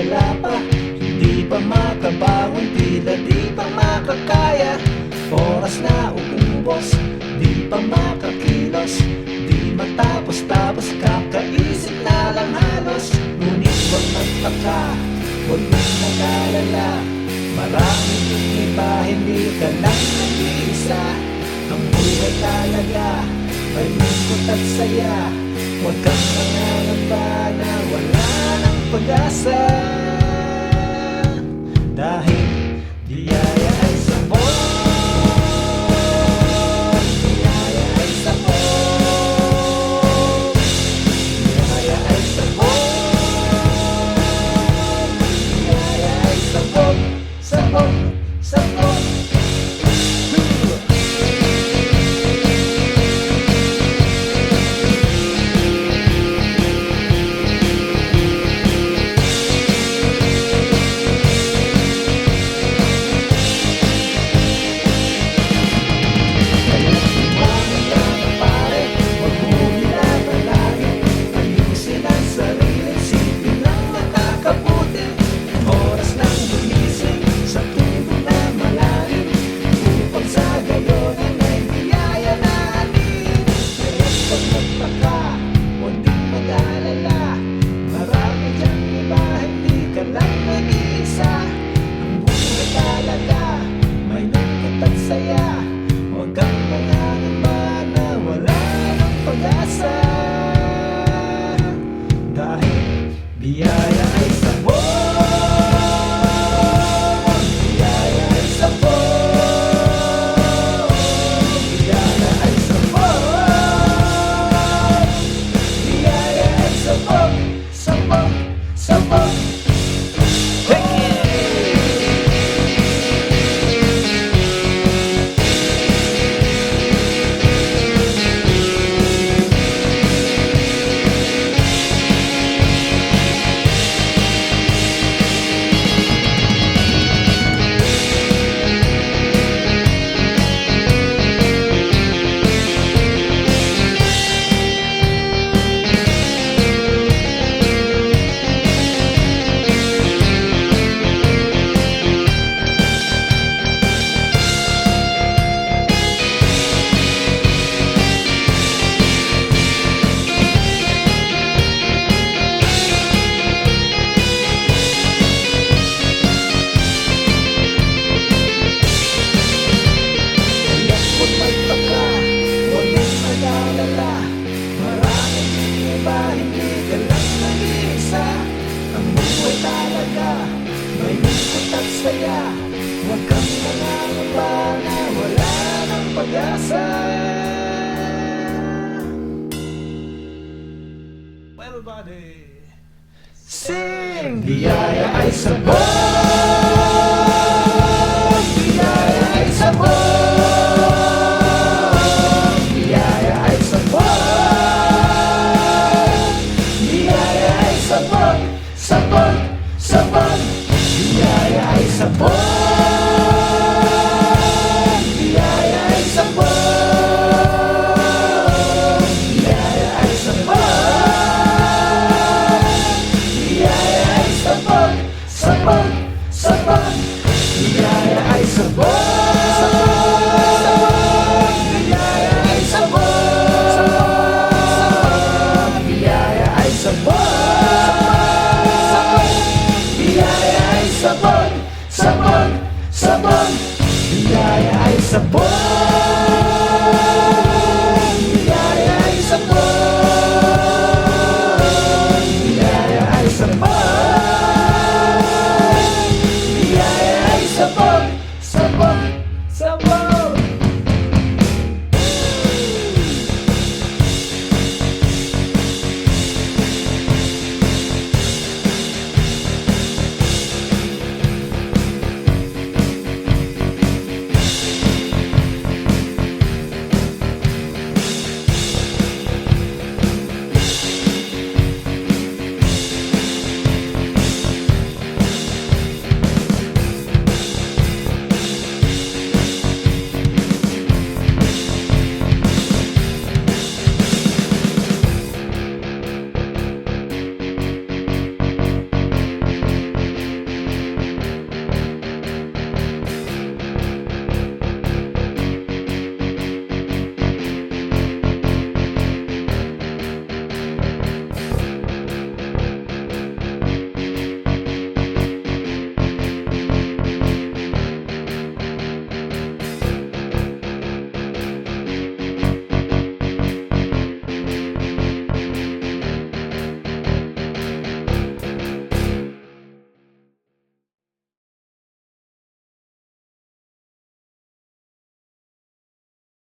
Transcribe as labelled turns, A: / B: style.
A: wala pa. Hindi pa makabangon, tila di pa makakaya. Oras na uubos, di pa makakilos. Di matapos-tapos, kakaisip na lang halos. Ngunit huwag magtaka, huwag mong mag-alala. Maraming iba, hindi ka lang nag-iisa. Ang buhay talaga, may lungkot at saya. Huwag kang mangangamba na wala ng pag-asa. Dahil biyaya ay sabon, biyaya ay sabon, biyaya ay sabon, biyaya ay sabon, sabon, sabon. Biyaya ay sabon, biyaya ay sabon, biyaya ay sabon, biyaya ay sabon, sabon, sabon. Huwag kang nangangamba na wala ng pag-asa. Everybody sing! Biyaya ay sabon, biyaya ay sabon, biyaya ay sabon, biyaya ay sabon, sabon, sabon. Biyaya ay sabon, biyaya ay sabon, biyaya ay sabon, biyaya ay sabon, sabon, sabon. Biyaya ay sabon, sabon, biyaya ay sabon, biyaya ay sabon, biyaya ay sabon, sabon, sabon, biyaya ay sabon.